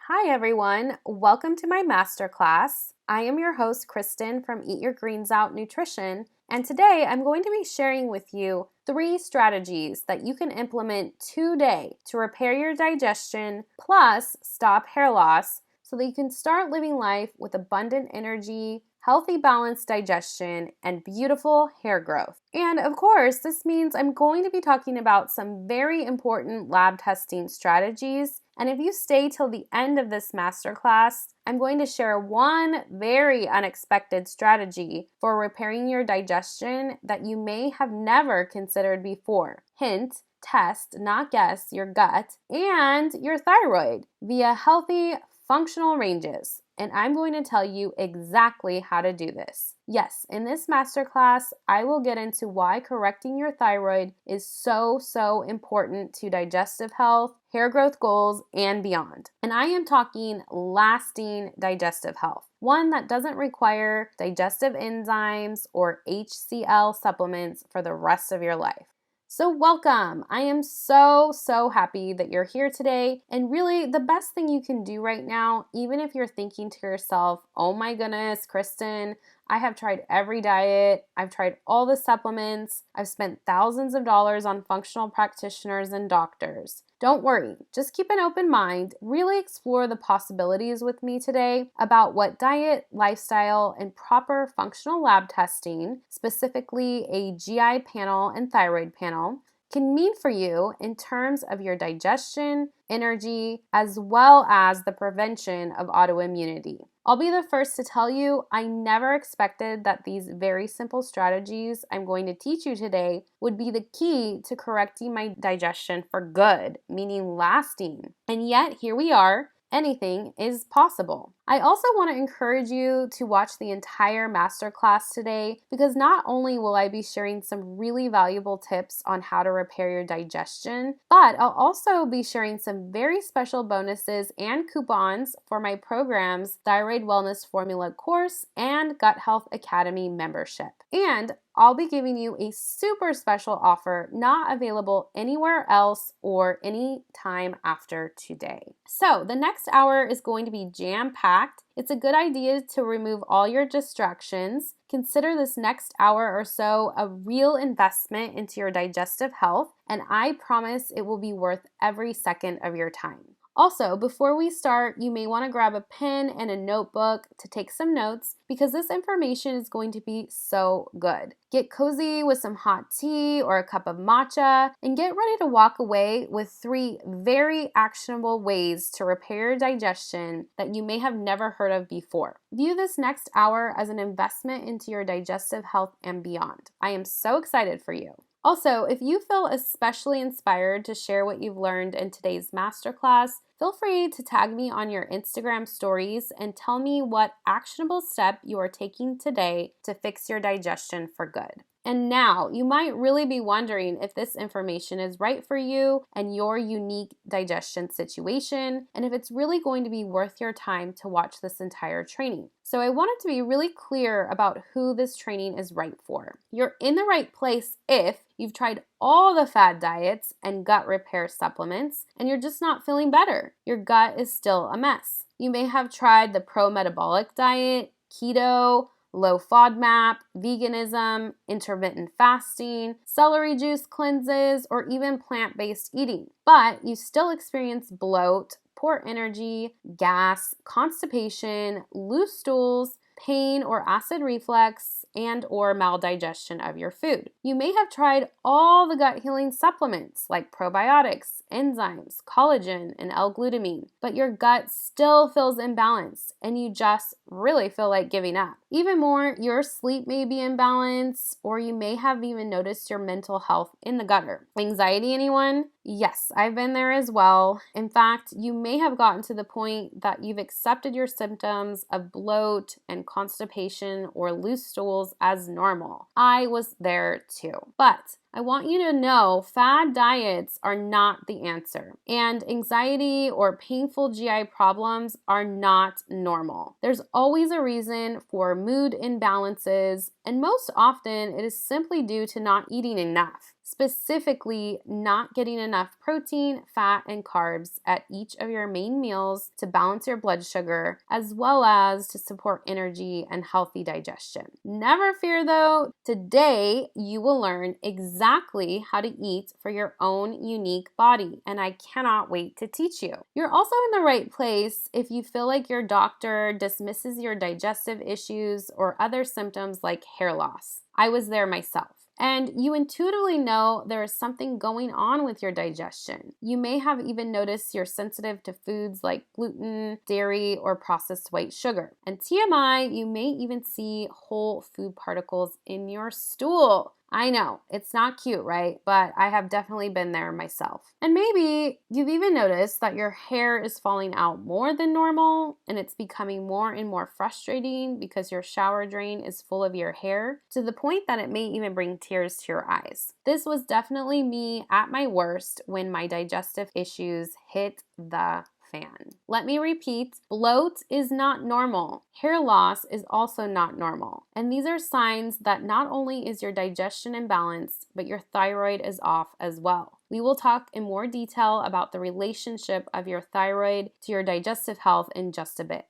Hi everyone, welcome to my masterclass. I am your host Kristin from Eat Your Greens Out Nutrition, and today I'm going to be sharing with you 3 strategies that you can implement today to repair your digestion plus stop hair loss so that you can start living life with abundant energy, healthy balanced digestion, and beautiful hair growth. And of course, this means I'm going to be talking about some very important lab testing strategies. And if you stay till the end of this masterclass, I'm going to share one very unexpected strategy for repairing your digestion that you may have never considered before. Hint, test, not guess, your gut and your thyroid via healthy functional ranges. And I'm going to tell you exactly how to do this. Yes, in this masterclass, I will get into why correcting your thyroid is so important to digestive health, hair growth goals, and beyond. And I am talking lasting digestive health, one that doesn't require digestive enzymes or HCl supplements for the rest of your life. So welcome. I am so happy that you're here today. And really, the best thing you can do right now, even if you're thinking to yourself, oh my goodness, Kristin, I have tried every diet. I've tried all the supplements. I've spent thousands of dollars on functional practitioners and doctors. Don't worry. Just keep an open mind. Really explore the possibilities with me today about what diet, lifestyle, and proper functional lab testing, specifically a GI panel and thyroid panel, can mean for you in terms of your digestion, energy, as well as the prevention of autoimmunity. I'll be the first to tell you, I never expected that these very simple strategies I'm going to teach you today would be the key to correcting my digestion for good, meaning lasting. And yet, here we are. Anything is possible. I also want to encourage you to watch the entire masterclass today because not only will I be sharing some really valuable tips on how to repair your digestion, but I'll also be sharing some very special bonuses and coupons for my programs, Thyroid Wellness Formula course and Gut Health Academy membership. And I'll be giving you a super special offer not available anywhere else or any time after today. So the next hour is going to be jam-packed. It's a good idea to remove all your distractions. Consider this next hour or so a real investment into your digestive health, and I promise it will be worth every second of your time. Also, before we start, you may want to grab a pen and a notebook to take some notes because this information is going to be so good. Get cozy with some hot tea or a cup of matcha and get ready to walk away with 3 very actionable ways to repair your digestion that you may have never heard of before. View this next hour as an investment into your digestive health and beyond. I am so excited for you. Also, if you feel especially inspired to share what you've learned in today's masterclass, feel free to tag me on your Instagram stories and tell me what actionable step you are taking today to fix your digestion for good. And now, you might really be wondering if this information is right for you and your unique digestion situation, and if it's really going to be worth your time to watch this entire training. So I wanted to be really clear about who this training is right for. You're in the right place if you've tried all the fad diets and gut repair supplements, and you're just not feeling better. Your gut is still a mess. You may have tried the pro-metabolic diet, keto, low FODMAP, veganism, intermittent fasting, celery juice cleanses, or even plant-based eating. But you still experience bloat, poor energy, gas, constipation, loose stools, pain or acid reflux, and or maldigestion of your food. You may have tried all the gut healing supplements like probiotics, enzymes, collagen, and L-glutamine, but your gut still feels imbalanced and you just really feel like giving up. Even more, your sleep may be imbalanced, or you may have even noticed your mental health in the gutter. Anxiety, anyone? Yes, I've been there as well. In fact, you may have gotten to the point that you've accepted your symptoms of bloat and constipation or loose stools as normal. I was there too. But I want you to know fad diets are not the answer, and anxiety or painful GI problems are not normal. There's always a reason for mood imbalances, and most often it is simply due to not eating enough. specifically not getting enough protein, fat, and carbs at each of your main meals to balance your blood sugar, as well as to support energy and healthy digestion. Never fear though, today you will learn exactly how to eat for your own unique body, and I cannot wait to teach you. You're also in the right place if you feel like your doctor dismisses your digestive issues or other symptoms like hair loss. I was there myself. And you intuitively know there is something going on with your digestion. You may have even noticed you're sensitive to foods like gluten, dairy, or processed white sugar. And TMI, you may even see whole food particles in your stool. I know, it's not cute, right? But I have definitely been there myself. And maybe you've even noticed that your hair is falling out more than normal, and it's becoming more and more frustrating because your shower drain is full of your hair, to the point that it may even bring tears to your eyes. This was definitely me at my worst when my digestive issues hit the fan. Let me repeat, bloat is not normal. Hair loss is also not normal. And these are signs that not only is your digestion imbalanced, but your thyroid is off as well. We will talk in more detail about the relationship of your thyroid to your digestive health in just a bit.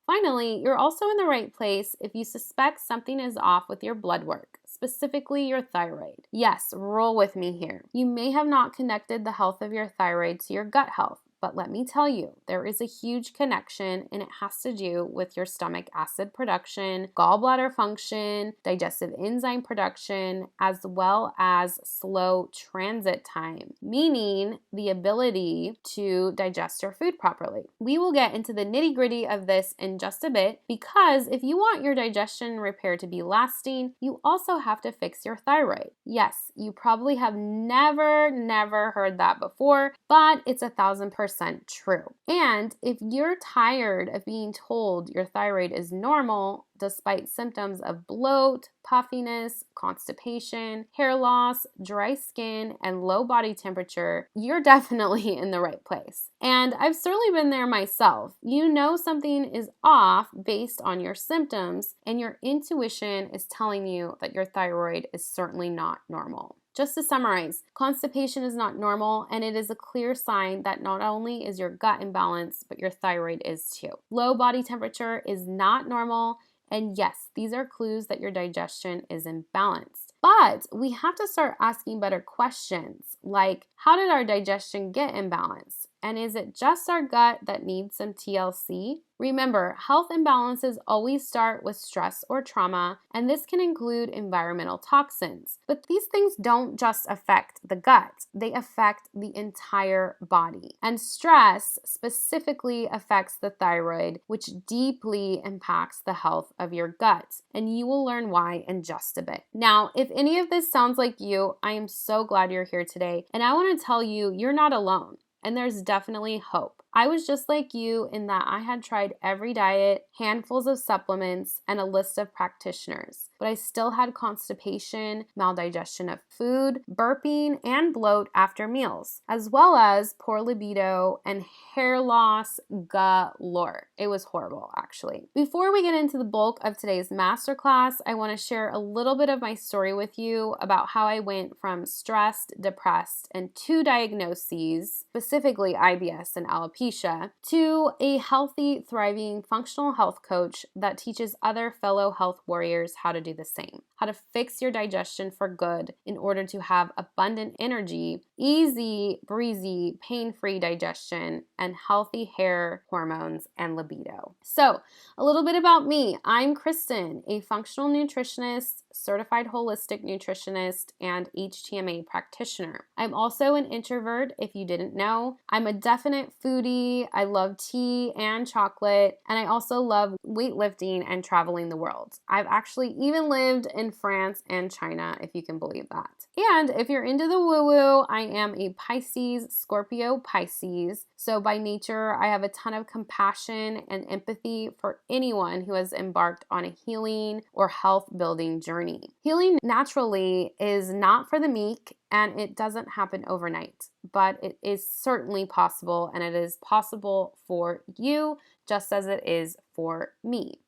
Finally, you're also in the right place if you suspect something is off with your blood work, specifically your thyroid. Yes, roll with me here. You may have not connected the health of your thyroid to your gut health. But let me tell you, there is a huge connection, and it has to do with your stomach acid production, gallbladder function, digestive enzyme production, as well as slow transit time, meaning the ability to digest your food properly. We will get into the nitty-gritty of this in just a bit, because if you want your digestion repair to be lasting, you also have to fix your thyroid. Yes, you probably have never heard that before, but it's 1,000% true. And if you're tired of being told your thyroid is normal, despite symptoms of bloat, puffiness, constipation, hair loss, dry skin, and low body temperature, you're definitely in the right place. And I've certainly been there myself. You know something is off based on your symptoms, and your intuition is telling you that your thyroid is certainly not normal. Just to summarize, constipation is not normal, and it is a clear sign that not only is your gut imbalanced, but your thyroid is too. Low body temperature is not normal, and yes, these are clues that your digestion is imbalanced. But we have to start asking better questions, like how did our digestion get imbalanced? And is it just our gut that needs some TLC? Remember, health imbalances always start with stress or trauma, and this can include environmental toxins. But these things don't just affect the gut, they affect the entire body. And stress specifically affects the thyroid, which deeply impacts the health of your gut. And you will learn why in just a bit. Now, if any of this sounds like you, I am so glad you're here today. And I want to tell you, you're not alone. And there's definitely hope. I was just like you in that I had tried every diet, handfuls of supplements, and a list of practitioners. But I still had constipation, maldigestion of food, burping, and bloat after meals, as well as poor libido and hair loss galore. It was horrible, actually. Before we get into the bulk of today's masterclass, I want to share a little bit of my story with you about how I went from stressed, depressed, and 2 diagnoses, specifically IBS and alopecia, to a healthy, thriving, functional health coach that teaches other fellow health warriors how to do the same. How to fix your digestion for good in order to have abundant energy, easy, breezy, pain-free digestion, and healthy hair, hormones, and libido. So, a little bit about me. I'm Kristin, a functional nutritionist, certified holistic nutritionist, and HTMA practitioner. I'm also an introvert, if you didn't know. I'm a definite foodie. I love tea and chocolate, and I also love weightlifting and traveling the world. I've actually even lived in France and China, if you can believe that. And if you're into the woo-woo, I am a Pisces, Scorpio Pisces. So by nature, I have a ton of compassion and empathy for anyone who has embarked on a healing or health building journey. Healing naturally is not for the meek, and it doesn't happen overnight, but it is certainly possible, and it is possible for you just as it is for me.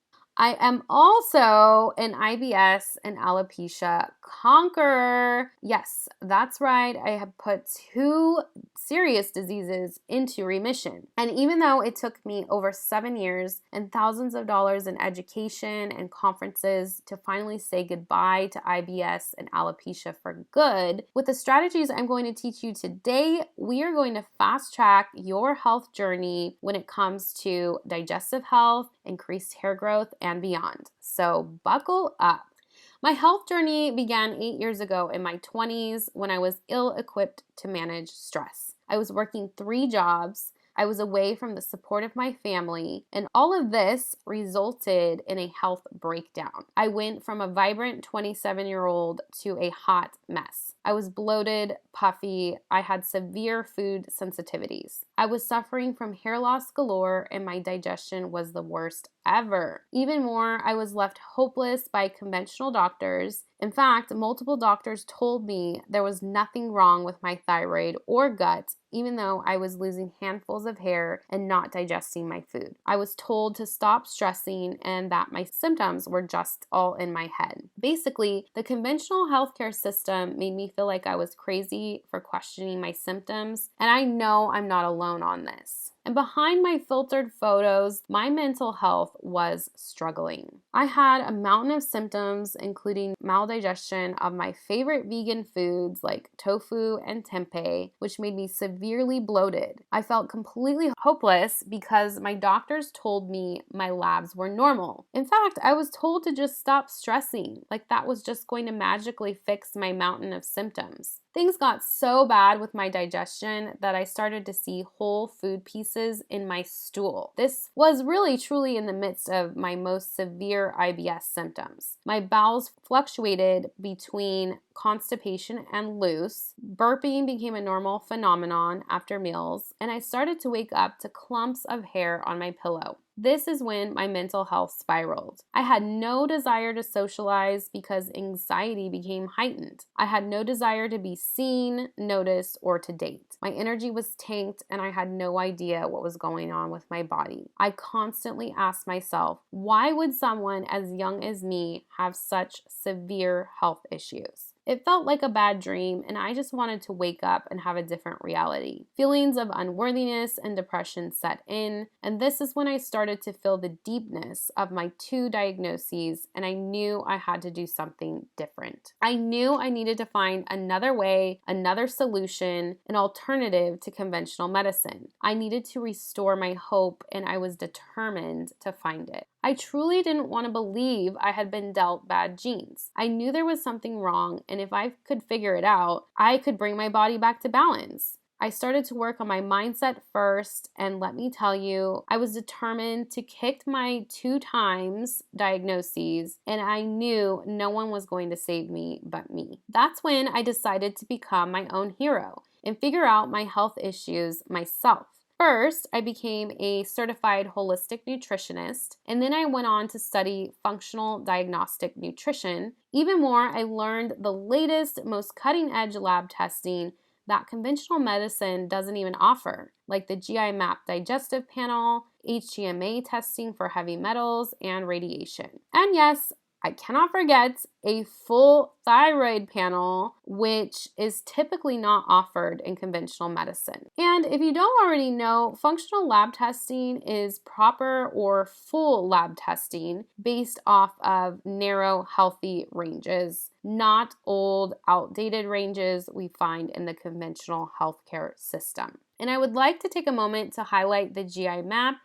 I am also an IBS and alopecia conqueror. Yes, that's right. I have put 2 serious diseases into remission. And even though it took me over 7 years and thousands of dollars in education and conferences to finally say goodbye to IBS and alopecia for good, with the strategies I'm going to teach you today, we are going to fast track your health journey when it comes to digestive health, increased hair growth, and beyond. So buckle up. My health journey began 8 years ago in my 20s when I was ill-equipped to manage stress. I was working 3 jobs. I was away from the support of my family, and all of this resulted in a health breakdown. I went from a vibrant 27-year-old to a hot mess. I was bloated, puffy. I had severe food sensitivities. I was suffering from hair loss galore, and my digestion was the worst ever. Even more, I was left hopeless by conventional doctors. In fact, multiple doctors told me there was nothing wrong with my thyroid or gut, even though I was losing handfuls of hair and not digesting my food. I was told to stop stressing and that my symptoms were just all in my head. Basically, the conventional healthcare system made me feel like I was crazy for questioning my symptoms, and I know I'm not alone on this. And behind my filtered photos, my mental health was struggling. I had a mountain of symptoms, including maldigestion of my favorite vegan foods like tofu and tempeh, which made me severely bloated. I felt completely hopeless because my doctors told me my labs were normal. In fact, I was told to just stop stressing, like that was just going to magically fix my mountain of symptoms. Things got so bad with my digestion that I started to see whole food pieces in my stool. This was really truly in the midst of my most severe IBS symptoms. My bowels fluctuated between constipation and loose. Burping became a normal phenomenon after meals, and I started to wake up to clumps of hair on my pillow. This is when my mental health spiraled. I had no desire to socialize because anxiety became heightened. I had no desire to be seen, noticed, or to date. My energy was tanked and I had no idea what was going on with my body. I constantly asked myself, why would someone as young as me have such severe health issues? It felt like a bad dream, and I just wanted to wake up and have a different reality. Feelings of unworthiness and depression set in, and this is when I started to feel the deepness of my 2 diagnoses, and I knew I had to do something different. I knew I needed to find another way, another solution, an alternative to conventional medicine. I needed to restore my hope, and I was determined to find it. I truly didn't want to believe I had been dealt bad genes. I knew there was something wrong, and if I could figure it out, I could bring my body back to balance. I started to work on my mindset first, and let me tell you, I was determined to kick my 2 times diagnoses, and I knew no one was going to save me but me. That's when I decided to become my own hero and figure out my health issues myself. First, I became a certified holistic nutritionist, and then I went on to study functional diagnostic nutrition. Even more, I learned the latest, most cutting-edge lab testing that conventional medicine doesn't even offer, like the GI Map Digestive Panel, HGMA testing for heavy metals, and radiation. And yes, I cannot forget a full thyroid panel, which is typically not offered in conventional medicine. And if you don't already know, functional lab testing is proper or full lab testing based off of narrow, healthy ranges, not old, outdated ranges we find in the conventional healthcare system. And I would like to take a moment to highlight the GI Map,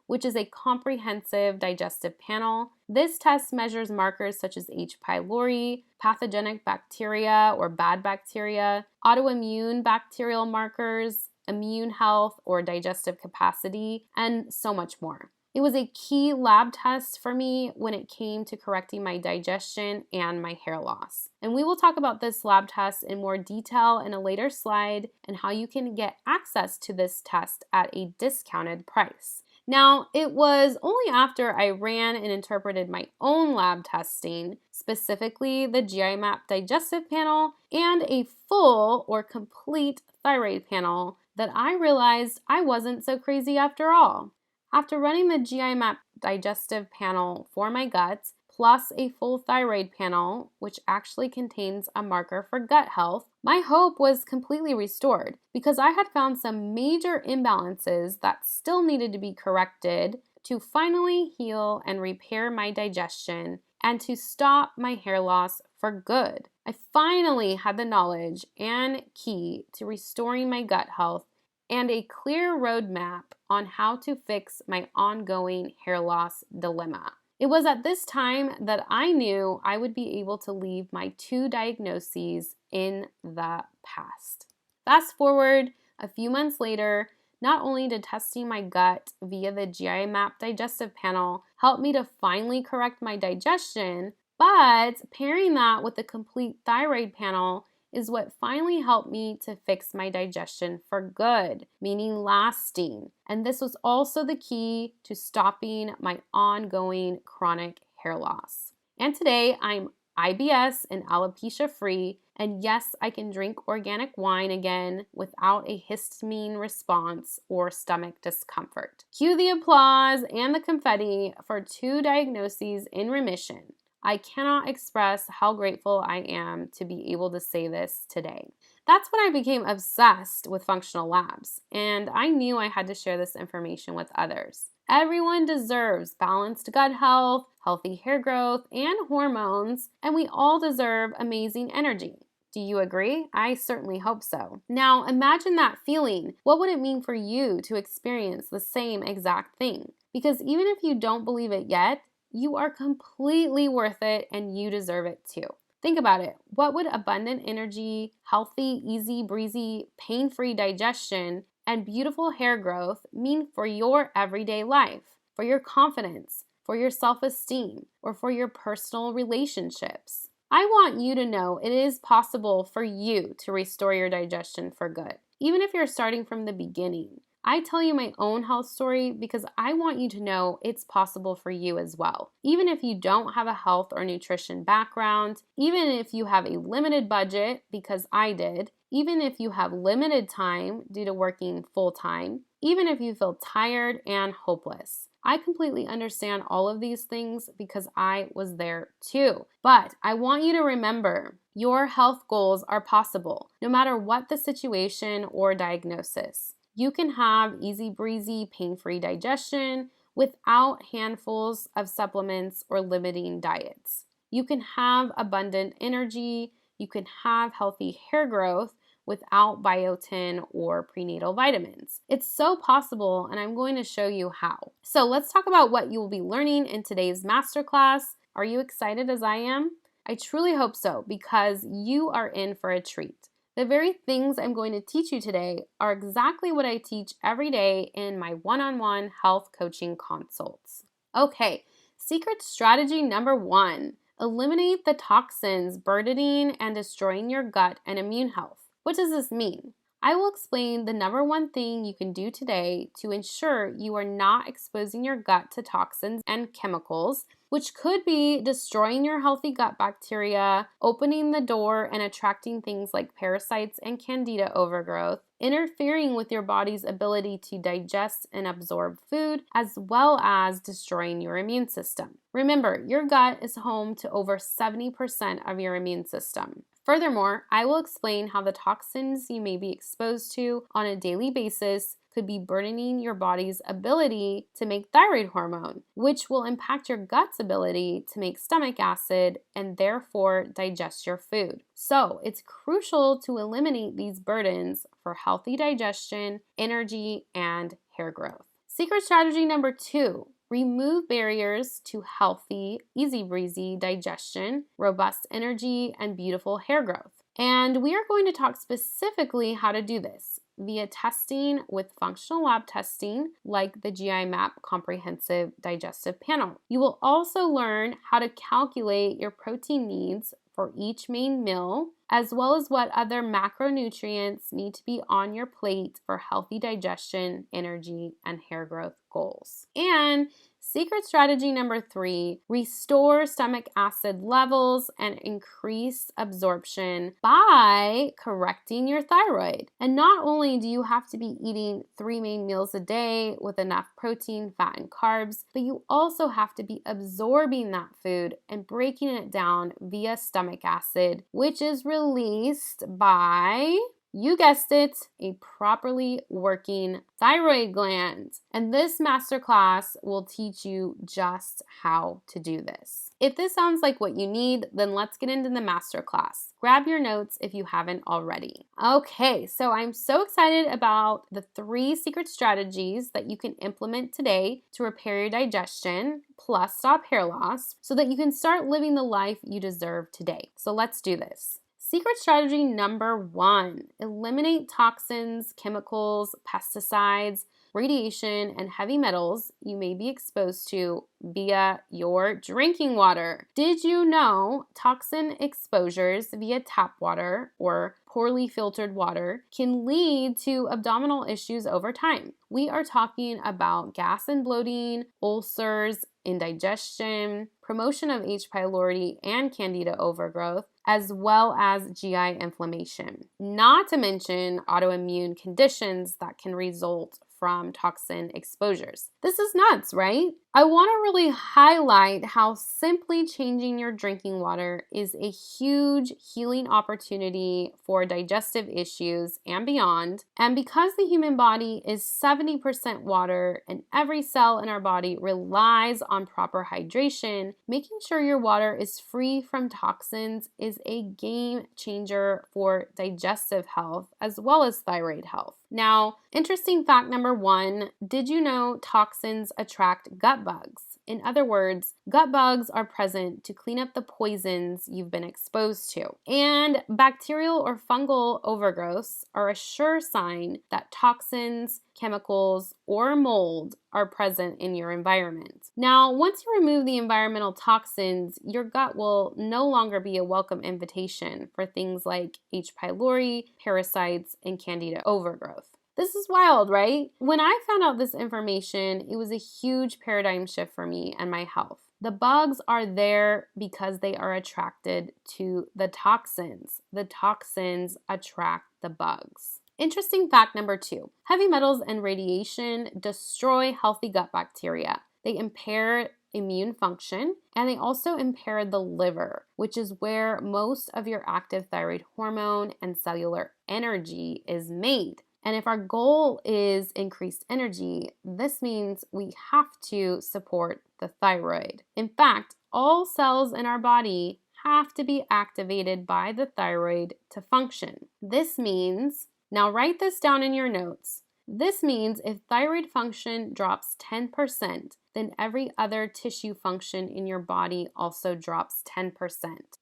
which is a comprehensive digestive panel. This test measures markers such as H. pylori, pathogenic bacteria or bad bacteria, autoimmune bacterial markers, immune health or digestive capacity, and so much more. It was a key lab test for me when it came to correcting my digestion and my hair loss. And we will talk about this lab test in more detail in a later slide and how you can get access to this test at a discounted price. Now, it was only after I ran and interpreted my own lab testing, specifically the GI Map Digestive Panel and a full or complete thyroid panel, that I realized I wasn't so crazy after all. After running the GI Map digestive panel for my gut, plus a full thyroid panel, which actually contains a marker for gut health, my hope was completely restored because I had found some major imbalances that still needed to be corrected to finally heal and repair my digestion and to stop my hair loss for good. I finally had the knowledge and key to restoring my gut health and a clear roadmap on how to fix my ongoing hair loss dilemma. It was at this time that I knew I would be able to leave my 2 diagnoses in the past. Fast forward a few months later, not only did testing my gut via the GI Map digestive panel help me to finally correct my digestion, but pairing that with the complete thyroid panel is what finally helped me to fix my digestion for good, meaning lasting. And this was also the key to stopping my ongoing chronic hair loss. And today I'm IBS and alopecia free, and yes, I can drink organic wine again without a histamine response or stomach discomfort. Cue the applause and the confetti for 2 diagnoses in remission. I cannot express how grateful I am to be able to say this today. That's when I became obsessed with functional labs, and I knew I had to share this information with others. Everyone deserves balanced gut health, healthy hair growth, and hormones, and we all deserve amazing energy. Do you agree? I certainly hope so. Now, imagine that feeling. What would it mean for you to experience the same exact thing? Because even if you don't believe it yet, you are completely worth it and you deserve it too. Think about it. What would abundant energy, healthy, easy breezy, pain-free digestion, and beautiful hair growth mean for your everyday life, for your confidence, for your self-esteem, or for your personal relationships? I want you to know it is possible for you to restore your digestion for good, even if you're starting from the beginning. I tell you my own health story because I want you to know it's possible for you as well. Even if you don't have a health or nutrition background, even if you have a limited budget, because I did, even if you have limited time due to working full-time, even if you feel tired and hopeless. I completely understand all of these things because I was there too. But I want you to remember, your health goals are possible, no matter what the situation or diagnosis. You can have easy breezy, pain-free digestion without handfuls of supplements or limiting diets. You can have abundant energy. You can have healthy hair growth without biotin or prenatal vitamins. It's so possible, and I'm going to show you how. So let's talk about what you will be learning in today's masterclass. Are you excited as I am? I truly hope so, because you are in for a treat. The very things I'm going to teach you today are exactly what I teach every day in my one-on-one health coaching consults. Okay, secret strategy number 1, eliminate the toxins burdening and destroying your gut and immune health. What does this mean? I will explain the number 1 thing you can do today to ensure you are not exposing your gut to toxins and chemicals, which could be destroying your healthy gut bacteria, opening the door and attracting things like parasites and candida overgrowth, interfering with your body's ability to digest and absorb food, as well as destroying your immune system. Remember, your gut is home to over 70% of your immune system. Furthermore, I will explain how the toxins you may be exposed to on a daily basis could be burdening your body's ability to make thyroid hormone, which will impact your gut's ability to make stomach acid and therefore digest your food. So it's crucial to eliminate these burdens for healthy digestion, energy, and hair growth. Secret strategy number 2. Remove barriers to healthy, easy breezy digestion, robust energy, and beautiful hair growth. And we are going to talk specifically how to do this via testing with functional lab testing like the GI Map Comprehensive Digestive Panel. You will also learn how to calculate your protein needs for each main meal, as well as what other macronutrients need to be on your plate for healthy digestion, energy, and hair growth goals. And Secret strategy number 3, restore stomach acid levels and increase absorption by correcting your thyroid. And not only do you have to be eating 3 main meals a day with enough protein, fat, and carbs, but you also have to be absorbing that food and breaking it down via stomach acid, which is released by, you guessed it, a properly working thyroid gland. And this masterclass will teach you just how to do this. If this sounds like what you need, then let's get into the masterclass. Grab your notes if you haven't already. Okay, so I'm so excited about the 3 secret strategies that you can implement today to repair your digestion, plus stop hair loss, so that you can start living the life you deserve today. So let's do this. Secret strategy number 1, eliminate toxins, chemicals, pesticides, radiation, and heavy metals you may be exposed to via your drinking water. Did you know toxin exposures via tap water or poorly filtered water can lead to abdominal issues over time? We are talking about gas and bloating, ulcers, indigestion, promotion of H. pylori and candida overgrowth, as well as GI inflammation. Not to mention autoimmune conditions that can result from toxin exposures. This is nuts, right? I want to really highlight how simply changing your drinking water is a huge healing opportunity for digestive issues and beyond. And because the human body is 70% water and every cell in our body relies on proper hydration, making sure your water is free from toxins is a game changer for digestive health as well as thyroid health. Now, interesting fact number 1, did you know toxins attract gut bugs? In other words, gut bugs are present to clean up the poisons you've been exposed to. And bacterial or fungal overgrowths are a sure sign that toxins, chemicals, or mold are present in your environment. Now, once you remove the environmental toxins, your gut will no longer be a welcome invitation for things like H. pylori, parasites, and candida overgrowth. This is wild, right? When I found out this information, it was a huge paradigm shift for me and my health. The bugs are there because they are attracted to the toxins. The toxins attract the bugs. Interesting fact number 2, heavy metals and radiation destroy healthy gut bacteria. They impair immune function, and they also impair the liver, which is where most of your active thyroid hormone and cellular energy is made. And if our goal is increased energy, this means we have to support the thyroid. In fact, all cells in our body have to be activated by the thyroid to function. This means, now write this down in your notes, this means if thyroid function drops 10%, then every other tissue function in your body also drops 10%,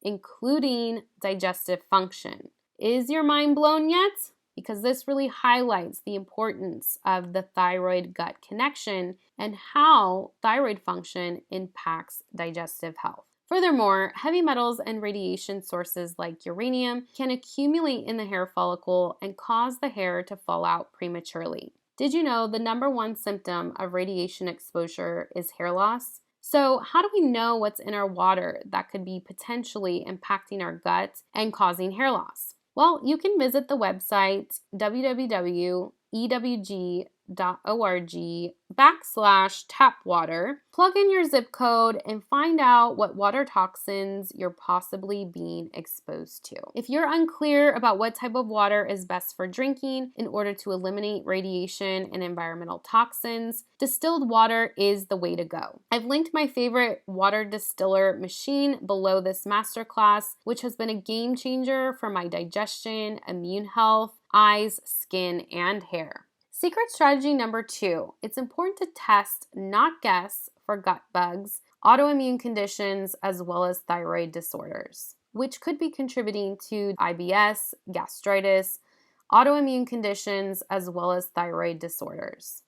including digestive function. Is your mind blown yet? Because this really highlights the importance of the thyroid-gut connection and how thyroid function impacts digestive health. Furthermore, heavy metals and radiation sources like uranium can accumulate in the hair follicle and cause the hair to fall out prematurely. Did you know the number 1 symptom of radiation exposure is hair loss? So how do we know what's in our water that could be potentially impacting our gut and causing hair loss? Well, you can visit the website www.ewg.org/tapwater, plug in your zip code, and find out what water toxins you're possibly being exposed to. If you're unclear about what type of water is best for drinking in order to eliminate radiation and environmental toxins, distilled water is the way to go. I've linked my favorite water distiller machine below this masterclass, which has been a game changer for my digestion, immune health, eyes, skin, and hair. Secret strategy number 2, it's important to test, not guess, for gut bugs, autoimmune conditions, as well as thyroid disorders, which could be contributing to IBS, gastritis, autoimmune conditions, as well as thyroid disorders.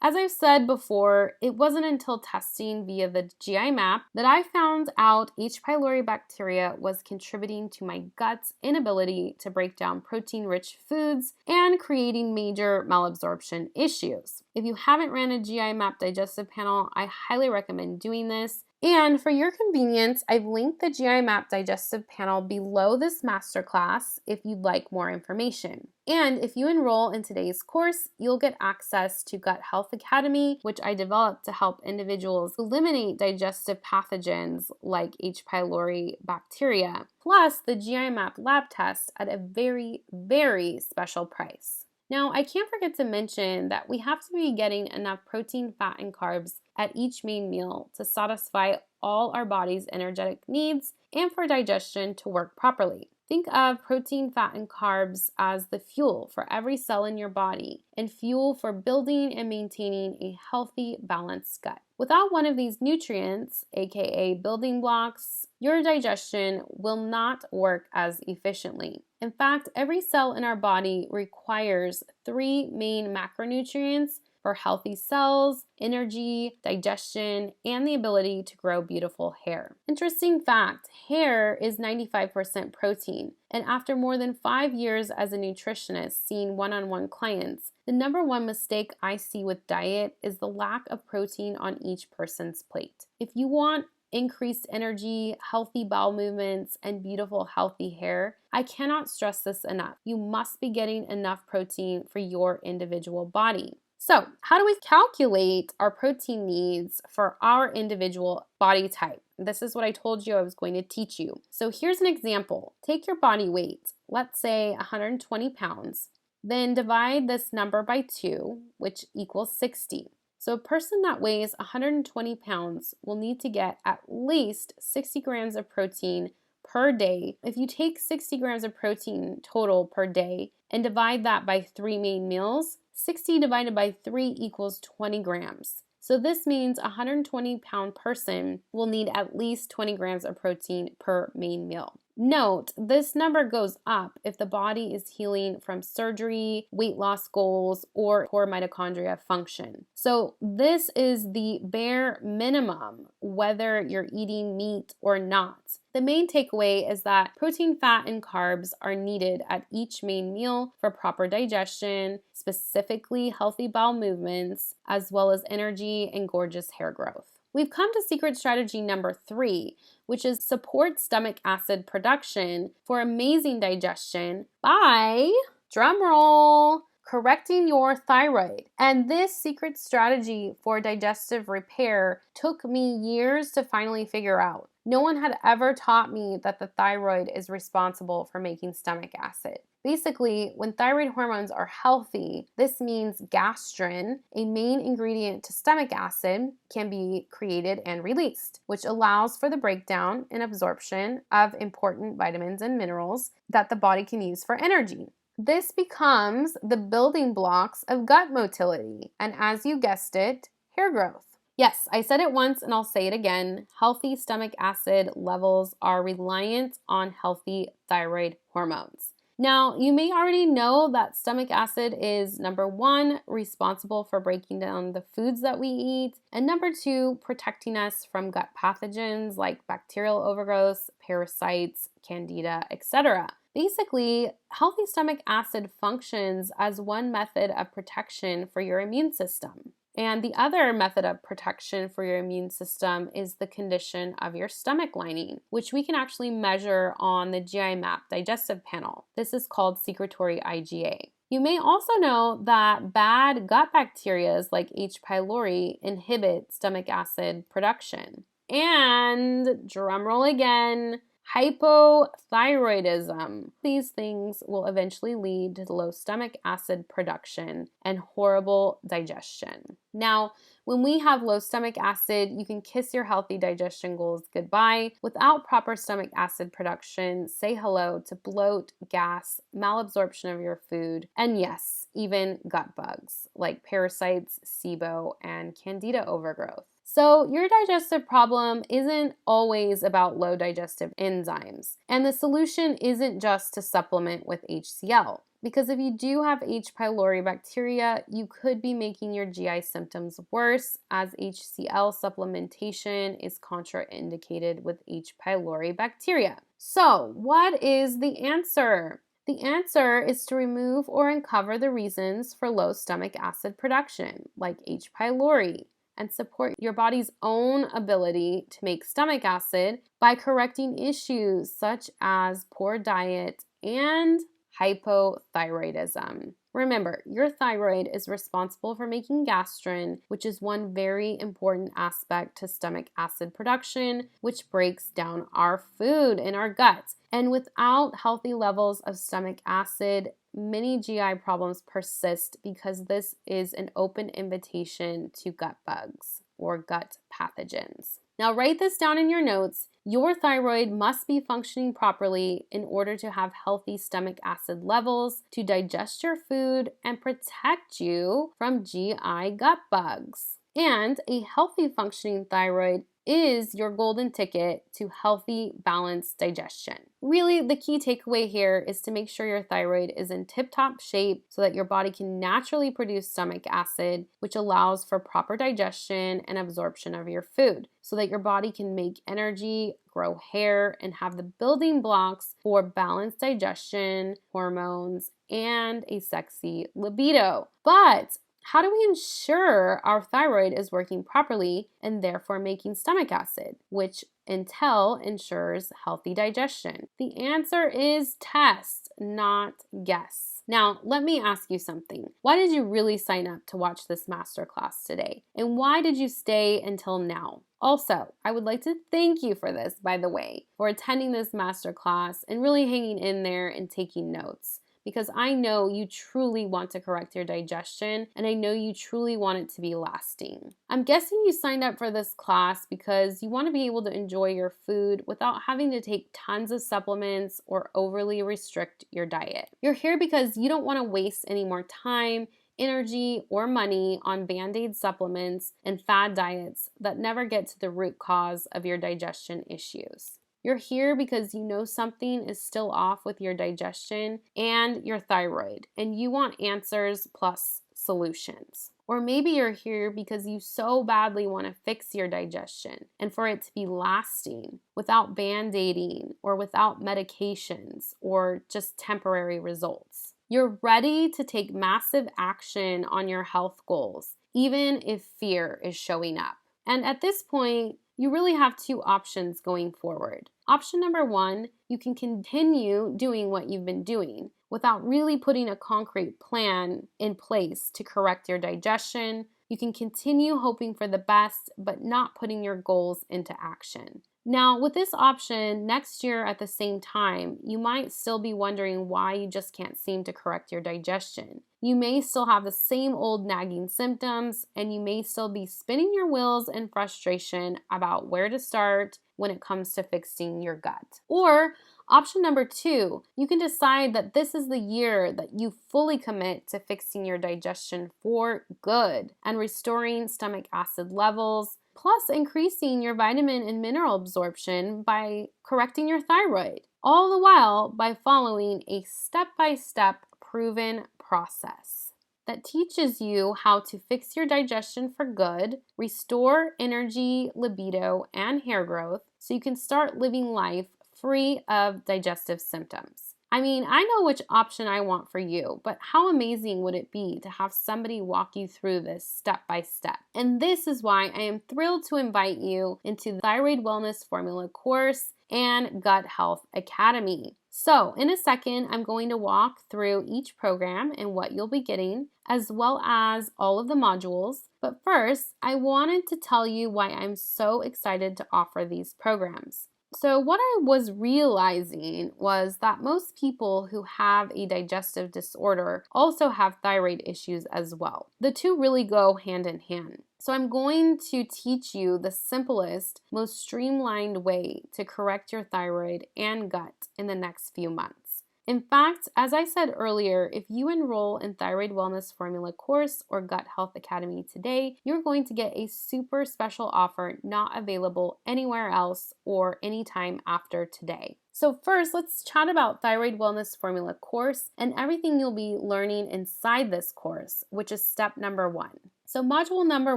As I've said before, it wasn't until testing via the GI map that I found out H. pylori bacteria was contributing to my gut's inability to break down protein-rich foods and creating major malabsorption issues. If you haven't ran a GI map digestive panel, I highly recommend doing this. And for your convenience, I've linked the GI Map Digestive Panel below this masterclass if you'd like more information. And if you enroll in today's course, you'll get access to Gut Health Academy, which I developed to help individuals eliminate digestive pathogens like H. pylori bacteria, plus the GI Map lab test at a very, very special price. Now, I can't forget to mention that we have to be getting enough protein, fat, and carbs at each main meal to satisfy all our body's energetic needs and for digestion to work properly. Think of protein, fat, and carbs as the fuel for every cell in your body and fuel for building and maintaining a healthy, balanced gut. Without one of these nutrients, aka building blocks, your digestion will not work as efficiently. In fact, every cell in our body requires 3 main macronutrients for healthy cells, energy, digestion, and the ability to grow beautiful hair. Interesting fact, hair is 95% protein, and after more than 5 years as a nutritionist seeing one-on-one clients, the number one mistake I see with diet is the lack of protein on each person's plate. If you want increased energy, healthy bowel movements, and beautiful, healthy hair, I cannot stress this enough. You must be getting enough protein for your individual body. So, how do we calculate our protein needs for our individual body type? This is what I told you I was going to teach you. So, here's an example. Take your body weight, let's say 120 pounds, then divide this number by 2, which equals 60. So, a person that weighs 120 pounds will need to get at least 60 grams of protein per day. If you take 60 grams of protein total per day and divide that by 3 main meals, 60 divided by 3 equals 20 grams. So this means a 120-pound person will need at least 20 grams of protein per main meal. Note, this number goes up if the body is healing from surgery, weight loss goals, or poor mitochondria function. So this is the bare minimum, whether you're eating meat or not. The main takeaway is that protein, fat, and carbs are needed at each main meal for proper digestion, specifically healthy bowel movements, as well as energy and gorgeous hair growth. We've come to secret strategy number 3, which is support stomach acid production for amazing digestion by, drumroll, correcting your thyroid. And this secret strategy for digestive repair took me years to finally figure out. No one had ever taught me that the thyroid is responsible for making stomach acid. Basically, when thyroid hormones are healthy, this means gastrin, a main ingredient to stomach acid, can be created and released, which allows for the breakdown and absorption of important vitamins and minerals that the body can use for energy. This becomes the building blocks of gut motility, and as you guessed it, hair growth. Yes, I said it once and I'll say it again. Healthy stomach acid levels are reliant on healthy thyroid hormones. Now, you may already know that stomach acid is number 1, responsible for breaking down the foods that we eat, and number 2, protecting us from gut pathogens like bacterial overgrowth, parasites, candida, etc. Basically, healthy stomach acid functions as one method of protection for your immune system. And the other method of protection for your immune system is the condition of your stomach lining, which we can actually measure on the GI Map digestive panel. This is called secretory IgA. You may also know that bad gut bacteria like H. pylori inhibit stomach acid production. And drumroll again, hypothyroidism. These things will eventually lead to low stomach acid production and horrible digestion. Now, when we have low stomach acid, you can kiss your healthy digestion goals goodbye. Without proper stomach acid production, say hello to bloat, gas, malabsorption of your food, and yes, even gut bugs like parasites, SIBO, and candida overgrowth. So your digestive problem isn't always about low digestive enzymes, and the solution isn't just to supplement with HCl. because if you do have H. pylori bacteria, you could be making your GI symptoms worse, as HCl supplementation is contraindicated with H. pylori bacteria. So, what is the answer? The answer is to remove or uncover the reasons for low stomach acid production, like H. pylori, and support your body's own ability to make stomach acid by correcting issues such as poor diet and hypothyroidism. Remember, your thyroid is responsible for making gastrin, which is one very important aspect to stomach acid production, which breaks down our food in our gut. And without healthy levels of stomach acid, many GI problems persist because this is an open invitation to gut bugs or gut pathogens. Now, write this down in your notes. Your thyroid must be functioning properly in order to have healthy stomach acid levels, to digest your food, and protect you from GI gut bugs. And a healthy functioning thyroid is your golden ticket to healthy, balanced digestion. Really, the key takeaway here is to make sure your thyroid is in tip-top shape so that your body can naturally produce stomach acid, which allows for proper digestion and absorption of your food, so that your body can make energy, grow hair, and have the building blocks for balanced digestion, hormones, and a sexy libido. But how do we ensure our thyroid is working properly and therefore making stomach acid, which ensures healthy digestion? The answer is test, not guess. Now, let me ask you something. Why did you really sign up to watch this masterclass today? And why did you stay until now? Also, I would like to thank you for this, by the way, for attending this masterclass and really hanging in there and taking notes, because I know you truly want to correct your digestion, and I know you truly want it to be lasting. I'm guessing you signed up for this class because you want to be able to enjoy your food without having to take tons of supplements or overly restrict your diet. You're here because you don't want to waste any more time, energy, or money on Band-Aid supplements and fad diets that never get to the root cause of your digestion issues. You're here because you know something is still off with your digestion and your thyroid, and you want answers plus solutions. Or maybe you're here because you so badly want to fix your digestion and for it to be lasting without band-aiding or without medications or just temporary results. You're ready to take massive action on your health goals, even if fear is showing up. And at this point, you really have two options going forward. Option number one, you can continue doing what you've been doing without really putting a concrete plan in place to correct your digestion. You can continue hoping for the best, but not putting your goals into action. Now, with this option, next year at the same time, you might still be wondering why you just can't seem to correct your digestion. You may still have the same old nagging symptoms, and you may still be spinning your wheels in frustration about where to start when it comes to fixing your gut. Or option number two, you can decide that this is the year that you fully commit to fixing your digestion for good and restoring stomach acid levels, plus increasing your vitamin and mineral absorption by correcting your thyroid, all the while by following a step-by-step proven process that teaches you how to fix your digestion for good, restore energy, libido, and hair growth so you can start living life free of digestive symptoms. I mean, I know which option I want for you, but how amazing would it be to have somebody walk you through this step by step? And this is why I am thrilled to invite you into the Thyroid Wellness Formula course and Gut Health Academy. So in a second, I'm going to walk through each program and what you'll be getting, as well as all of the modules. But first, I wanted to tell you why I'm so excited to offer these programs. So what I was realizing was that most people who have a digestive disorder also have thyroid issues as well. The two really go hand in hand. So I'm going to teach you the simplest, most streamlined way to correct your thyroid and gut in the next few months. In fact, as I said earlier, if you enroll in Thyroid Wellness Formula course or Gut Health Academy today, you're going to get a super special offer not available anywhere else or anytime after today. So first, let's chat about Thyroid Wellness Formula course and everything you'll be learning inside this course, which is step number 1. So module number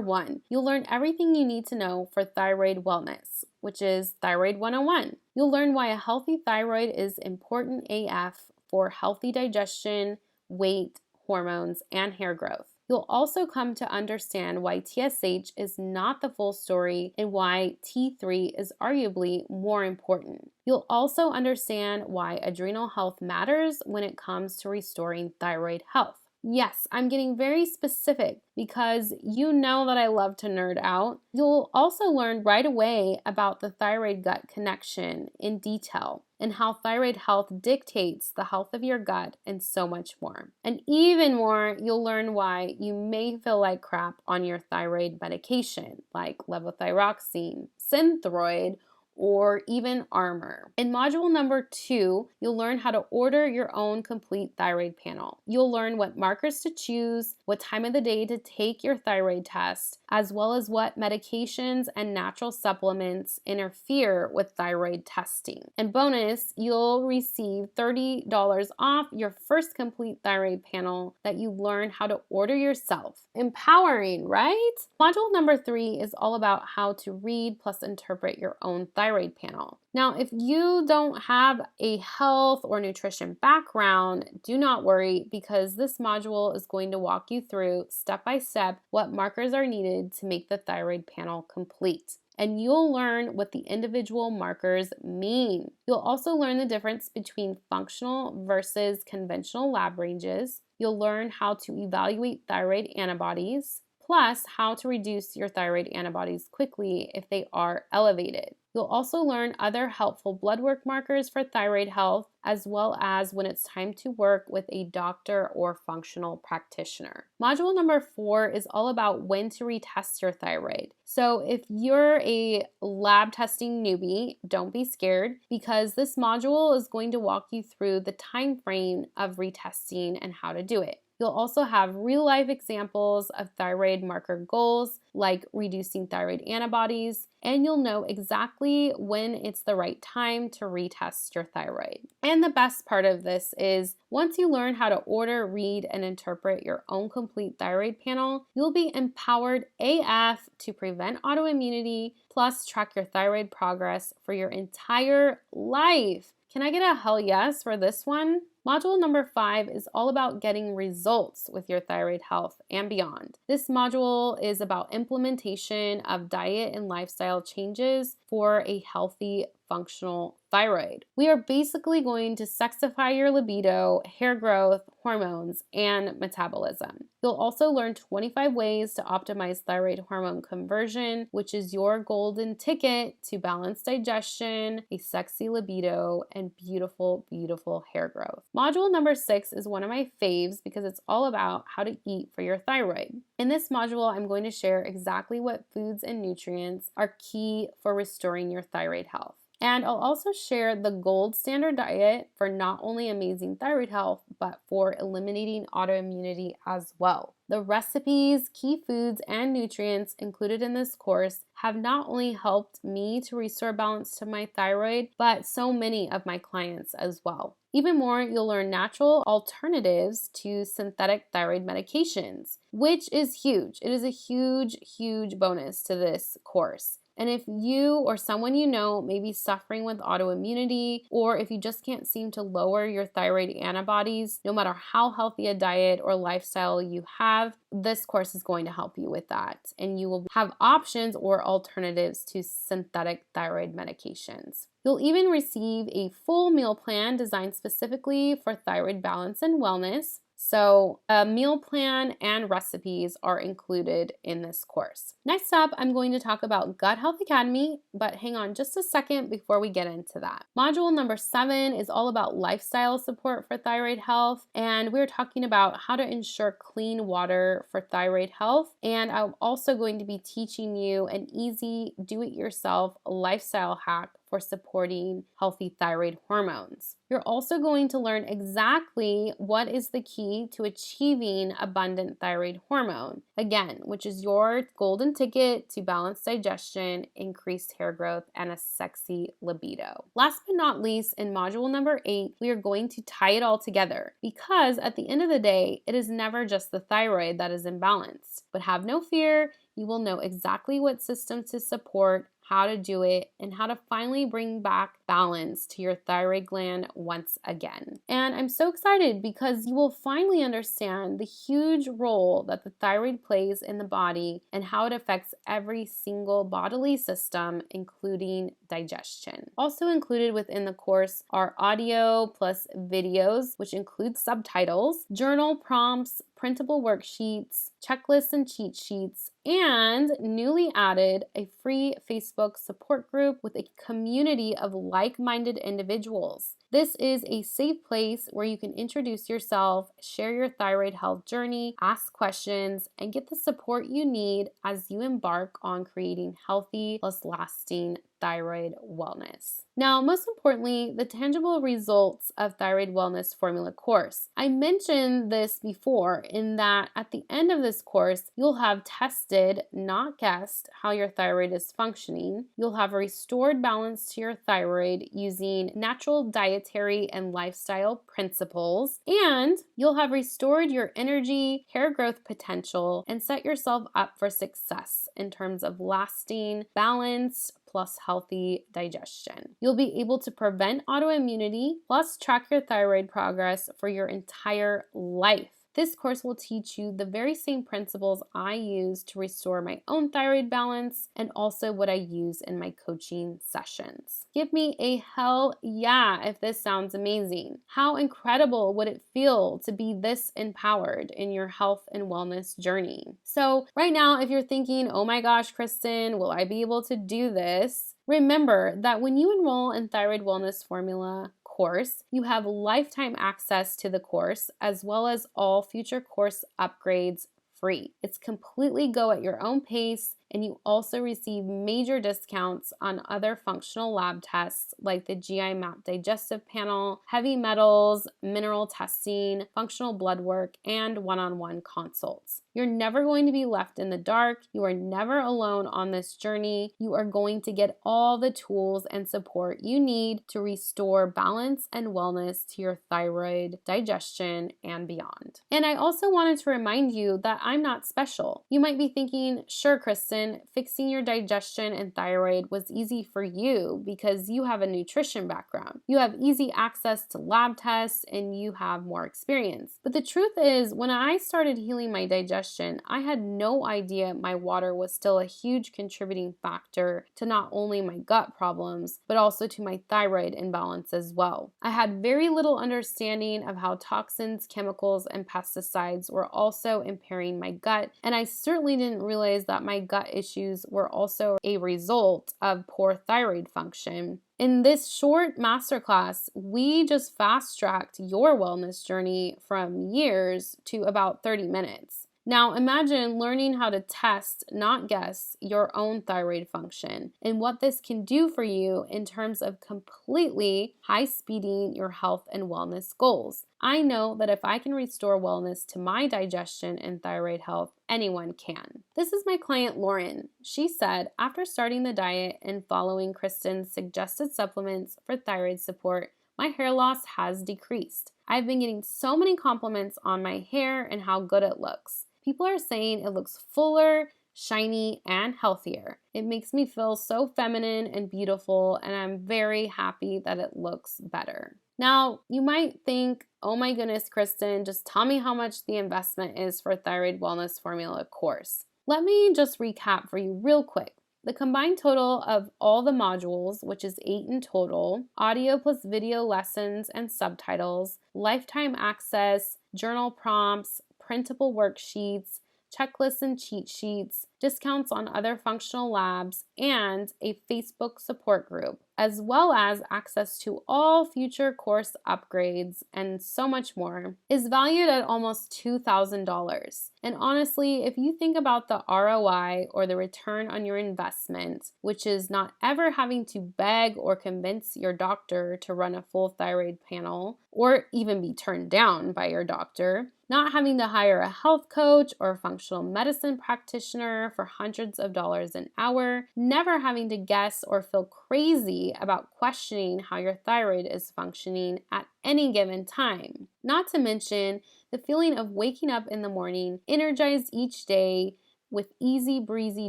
1, you'll learn everything you need to know for thyroid wellness, which is Thyroid 101. You'll learn why a healthy thyroid is important AF for healthy digestion, weight, hormones, and hair growth. You'll also come to understand why TSH is not the full story and why T3 is arguably more important. You'll also understand why adrenal health matters when it comes to restoring thyroid health. Yes, I'm getting very specific because you know that I love to nerd out. You'll also learn right away about the thyroid-gut connection in detail and how thyroid health dictates the health of your gut and so much more. And even more, you'll learn why you may feel like crap on your thyroid medication like levothyroxine, Synthroid, or even Armour. In module number 2, you'll learn how to order your own complete thyroid panel. You'll learn what markers to choose, what time of the day to take your thyroid test, as well as what medications and natural supplements interfere with thyroid testing. And bonus, you'll receive $30 off your first complete thyroid panel that you learn how to order yourself. Empowering, right? Module number 3 is all about how to read plus interpret your own thyroid panel. Now, if you don't have a health or nutrition background, do not worry because this module is going to walk you through step by step what markers are needed to make the thyroid panel complete. And you'll learn what the individual markers mean. You'll also learn the difference between functional versus conventional lab ranges. You'll learn how to evaluate thyroid antibodies, plus how to reduce your thyroid antibodies quickly if they are elevated. You'll also learn other helpful blood work markers for thyroid health, as well as when it's time to work with a doctor or functional practitioner. Module number 4 is all about when to retest your thyroid. So if you're a lab testing newbie, don't be scared because this module is going to walk you through the time frame of retesting and how to do it. You'll also have real-life examples of thyroid marker goals, like reducing thyroid antibodies, and you'll know exactly when it's the right time to retest your thyroid. And the best part of this is once you learn how to order, read, and interpret your own complete thyroid panel, you'll be empowered AF to prevent autoimmunity, plus track your thyroid progress for your entire life. Can I get a hell yes for this one? Module number 5 is all about getting results with your thyroid health and beyond. This module is about implementation of diet and lifestyle changes for a healthy, functional thyroid. We are basically going to sexify your libido, hair growth, hormones, and metabolism. You'll also learn 25 ways to optimize thyroid hormone conversion, which is your golden ticket to balanced digestion, a sexy libido, and beautiful, beautiful hair growth. Module number 6 is one of my faves because it's all about how to eat for your thyroid. In this module, I'm going to share exactly what foods and nutrients are key for restoring your thyroid health. And I'll also share the gold standard diet for not only amazing thyroid health, but for eliminating autoimmunity as well. The recipes, key foods, and nutrients included in this course have not only helped me to restore balance to my thyroid, but so many of my clients as well. Even more, you'll learn natural alternatives to synthetic thyroid medications, which is huge. It is a huge, huge bonus to this course. And if you or someone you know may be suffering with autoimmunity, or if you just can't seem to lower your thyroid antibodies, no matter how healthy a diet or lifestyle you have, this course is going to help you with that. And you will have options or alternatives to synthetic thyroid medications. You'll even receive a full meal plan designed specifically for thyroid balance and wellness. So a meal plan and recipes are included in this course. Next up, I'm going to talk about Gut Health Academy, but hang on just a second before we get into that. Module number 7 is all about lifestyle support for thyroid health, and we're talking about how to ensure clean water for thyroid health. And I'm also going to be teaching you an easy do-it-yourself lifestyle hack for supporting healthy thyroid hormones. You're also going to learn exactly what is the key to achieving abundant thyroid hormone, again, which is your golden ticket to balanced digestion, increased hair growth, and a sexy libido. Last but not least, in module number 8, we are going to tie it all together because at the end of the day, it is never just the thyroid that is imbalanced. But have no fear, you will know exactly what systems to support, how to do it, and how to finally bring back balance to your thyroid gland once again. And I'm so excited because you will finally understand the huge role that the thyroid plays in the body and how it affects every single bodily system, including digestion. Also included within the course are audio plus videos, which include subtitles, journal prompts, printable worksheets, checklists and cheat sheets, and newly added a free Facebook support group with a community of like-minded individuals. This is a safe place where you can introduce yourself, share your thyroid health journey, ask questions, and get the support you need as you embark on creating healthy plus lasting thyroid wellness. Now, most importantly, the tangible results of Thyroid Wellness Formula course. I mentioned this before in that at the end of this course, you'll have tested, not guessed, how your thyroid is functioning. You'll have restored balance to your thyroid using natural dietary and lifestyle principles, and you'll have restored your energy, hair growth potential, and set yourself up for success in terms of lasting, balanced, plus healthy digestion. You'll be able to prevent autoimmunity, plus track your thyroid progress for your entire life. This course will teach you the very same principles I use to restore my own thyroid balance and also what I use in my coaching sessions. Give me a hell yeah if this sounds amazing. How incredible would it feel to be this empowered in your health and wellness journey? So right now, if you're thinking, oh my gosh, Kristin, will I be able to do this? Remember that when you enroll in Thyroid Wellness Formula course, you have lifetime access to the course as well as all future course upgrades free. It's completely go at your own pace, and you also receive major discounts on other functional lab tests like the GI Map Digestive Panel, heavy metals, mineral testing, functional blood work, and one-on-one consults. You're never going to be left in the dark. You are never alone on this journey. You are going to get all the tools and support you need to restore balance and wellness to your thyroid, digestion, and beyond. And I also wanted to remind you that I'm not special. You might be thinking, sure, Kristin, fixing your digestion and thyroid was easy for you because you have a nutrition background. You have easy access to lab tests and you have more experience. But the truth is, when I started healing my digestion, I had no idea my water was still a huge contributing factor to not only my gut problems, but also to my thyroid imbalance as well. I had very little understanding of how toxins, chemicals, and pesticides were also impairing my gut, and I certainly didn't realize that my gut issues were also a result of poor thyroid function. In this short masterclass, we just fast-tracked your wellness journey from years to about 30 minutes. Now imagine learning how to test, not guess, your own thyroid function and what this can do for you in terms of completely high-speeding your health and wellness goals. I know that if I can restore wellness to my digestion and thyroid health, anyone can. This is my client Lauren. She said, after starting the diet and following Kristin's suggested supplements for thyroid support, my hair loss has decreased. I've been getting so many compliments on my hair and how good it looks. People are saying it looks fuller, shiny, and healthier. It makes me feel so feminine and beautiful, and I'm very happy that it looks better. Now, you might think, oh my goodness, Kristin, just tell me how much the investment is for Thyroid Wellness Formula course. Let me just recap for you real quick. The combined total of all the modules, which is 8 in total, audio plus video lessons and subtitles, lifetime access, journal prompts, printable worksheets, checklists and cheat sheets, discounts on other functional labs, and a Facebook support group, as well as access to all future course upgrades and so much more, is valued at almost $2,000. And honestly, if you think about the ROI or the return on your investment, which is not ever having to beg or convince your doctor to run a full thyroid panel or even be turned down by your doctor, not having to hire a health coach or a functional medicine practitioner for hundreds of dollars an hour, never having to guess or feel crazy about questioning how your thyroid is functioning at any given time. Not to mention the feeling of waking up in the morning, energized each day, with easy breezy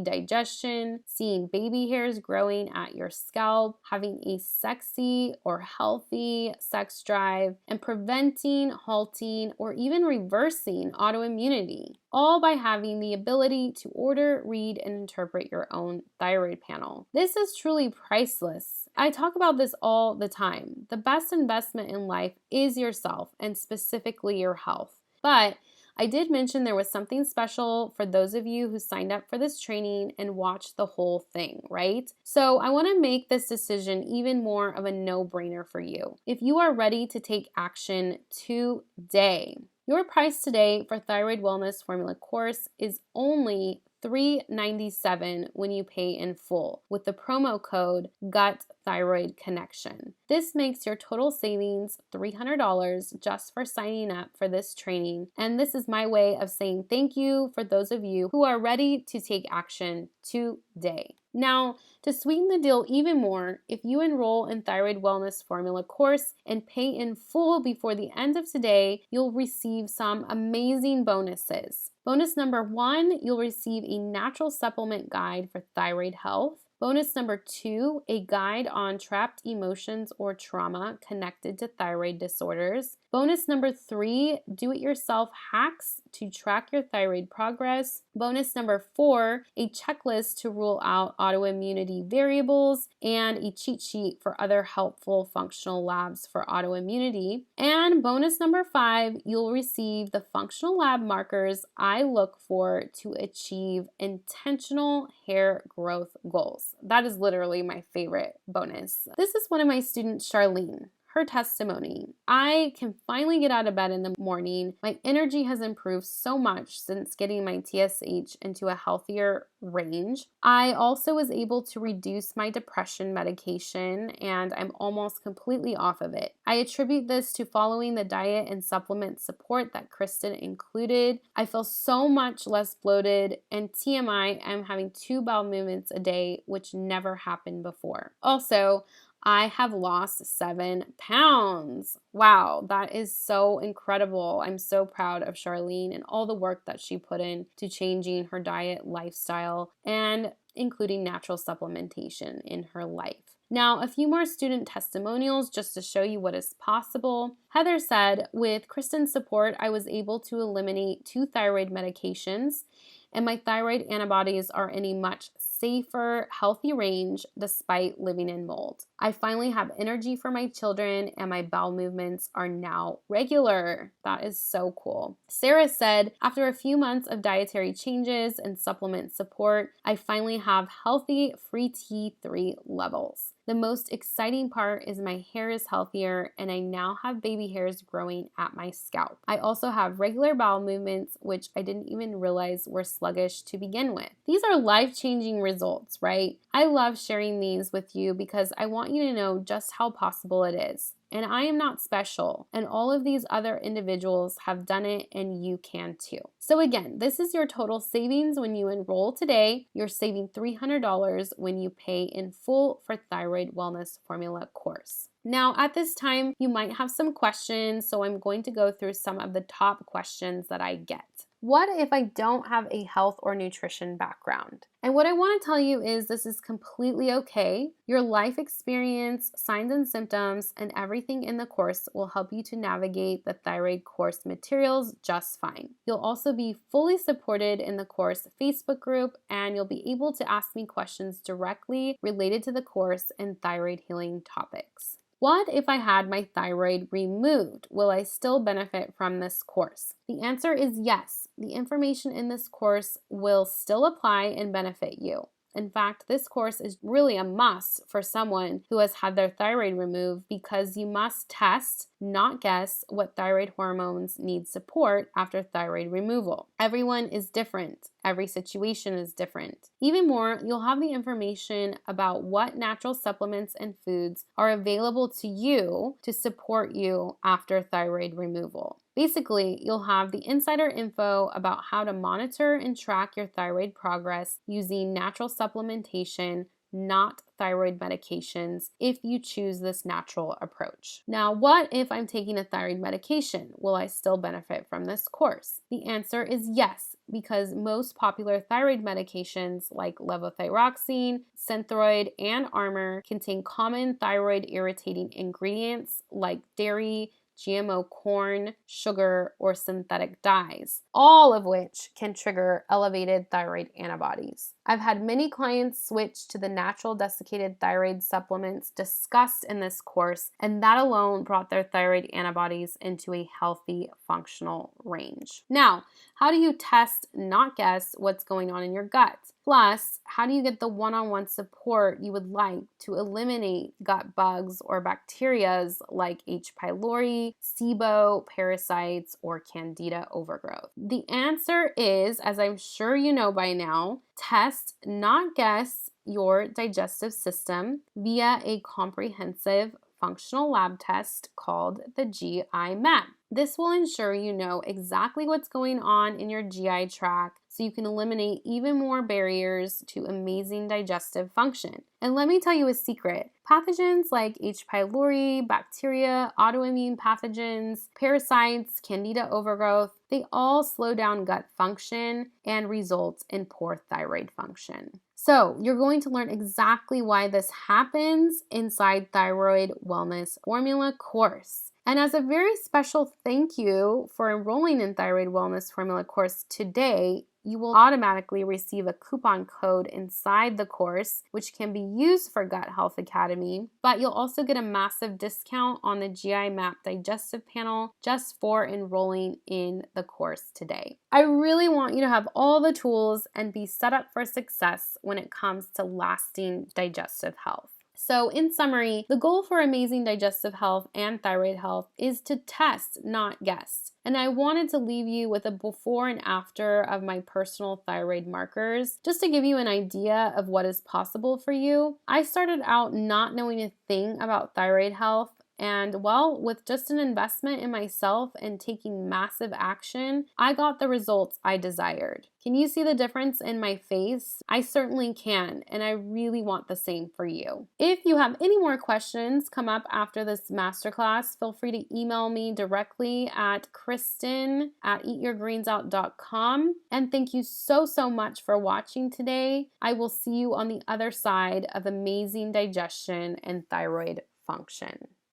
digestion, seeing baby hairs growing at your scalp, having a sexy or healthy sex drive, and preventing, halting, or even reversing autoimmunity, all by having the ability to order, read, and interpret your own thyroid panel. This is truly priceless. I talk about this all the time. The best investment in life is yourself, and specifically your health. But I did mention there was something special for those of you who signed up for this training and watched the whole thing, right? So I want to make this decision even more of a no-brainer for you. If you are ready to take action today, your price today for Thyroid Wellness Formula course is only $397 when you pay in full with the promo code GUTTHYROIDConnection. This makes your total savings $300 just for signing up for this training, and this is my way of saying thank you for those of you who are ready to take action today. Now, to sweeten the deal even more, if you enroll in Thyroid Wellness Formula course and pay in full before the end of today, you'll receive some amazing bonuses. Bonus number 1, you'll receive a natural supplement guide for thyroid health. Bonus number 2, a guide on trapped emotions or trauma connected to thyroid disorders. Bonus number 3, do-it-yourself hacks to track your thyroid progress. Bonus number 4, a checklist to rule out autoimmunity variables and a cheat sheet for other helpful functional labs for autoimmunity. And bonus number 5, you'll receive the functional lab markers I look for to achieve intentional hair growth goals. That is literally my favorite bonus. This is one of my students, Charlene. Her testimony: I can finally get out of bed in the morning. My energy has improved so much since getting my TSH into a healthier range. I also was able to reduce my depression medication, and I'm almost completely off of it. I attribute this to following the diet and supplement support that Kristin included. I feel so much less bloated, and TMI, I'm having 2 bowel movements a day, which never happened before. Also, I have lost 7 pounds. Wow, that is so incredible. I'm so proud of Charlene and all the work that she put in to changing her diet, lifestyle, and including natural supplementation in her life. Now, a few more student testimonials just to show you what is possible. Heather said, with Kristin's support, I was able to eliminate 2 thyroid medications, and my thyroid antibodies are in a much safer, healthy range despite living in mold. I finally have energy for my children, and my bowel movements are now regular. That is so cool. Sarah said, after a few months of dietary changes and supplement support, I finally have healthy free T3 levels. The most exciting part is my hair is healthier, and I now have baby hairs growing at my scalp. I also have regular bowel movements, which I didn't even realize were sluggish to begin with. These are life-changing results, right? I love sharing these with you because I want you to know just how possible it is. And I am not special, and all of these other individuals have done it, and you can too. So again, this is your total savings when you enroll today. You're saving $300 when you pay in full for Thyroid Wellness Formula course. Now, at this time, you might have some questions, so I'm going to go through some of the top questions that I get. What if I don't have a health or nutrition background? And what I want to tell you is this is completely okay. Your life experience, signs and symptoms, and everything in the course will help you to navigate the thyroid course materials just fine. You'll also be fully supported in the course Facebook group, and you'll be able to ask me questions directly related to the course and thyroid healing topics. What if I had my thyroid removed? Will I still benefit from this course? The answer is yes. The information in this course will still apply and benefit you. In fact, this course is really a must for someone who has had their thyroid removed because you must test, not guess, what thyroid hormones need support after thyroid removal. Everyone is different. Every situation is different. Even more, you'll have the information about what natural supplements and foods are available to you to support you after thyroid removal. Basically, you'll have the insider info about how to monitor and track your thyroid progress using natural supplementation, not thyroid medications, if you choose this natural approach. Now, what if I'm taking a thyroid medication? Will I still benefit from this course? The answer is yes, because most popular thyroid medications like levothyroxine, Synthroid, and Armour contain common thyroid irritating ingredients like dairy, GMO corn, sugar, or synthetic dyes, all of which can trigger elevated thyroid antibodies. I've had many clients switch to the natural desiccated thyroid supplements discussed in this course, and that alone brought their thyroid antibodies into a healthy, functional range. Now, how do you test, not guess, what's going on in your gut? Plus, how do you get the one-on-one support you would like to eliminate gut bugs or bacteria like H. pylori, SIBO, parasites, or Candida overgrowth? The answer is, as I'm sure you know by now, test, not guess, your digestive system via a comprehensive functional lab test called the GI map. This will ensure you know exactly what's going on in your GI tract so you can eliminate even more barriers to amazing digestive function. And let me tell you a secret. Pathogens like H. pylori, bacteria, autoimmune pathogens, parasites, Candida overgrowth, they all slow down gut function and result in poor thyroid function. So you're going to learn exactly why this happens inside Thyroid Wellness Formula course. And as a very special thank you for enrolling in Thyroid Wellness Formula course today, you will automatically receive a coupon code inside the course, which can be used for Gut Health Academy, but you'll also get a massive discount on the GI Map Digestive Panel just for enrolling in the course today. I really want you to have all the tools and be set up for success when it comes to lasting digestive health. So in summary, the goal for amazing digestive health and thyroid health is to test, not guess. And I wanted to leave you with a before and after of my personal thyroid markers, just to give you an idea of what is possible for you. I started out not knowing a thing about thyroid health. And well, with just an investment in myself and taking massive action, I got the results I desired. Can you see the difference in my face? I certainly can, and I really want the same for you. If you have any more questions come up after this masterclass, feel free to email me directly at Kristin@eatyourgreensout.com. And thank you so much for watching today. I will see you on the other side of amazing digestion and thyroid function.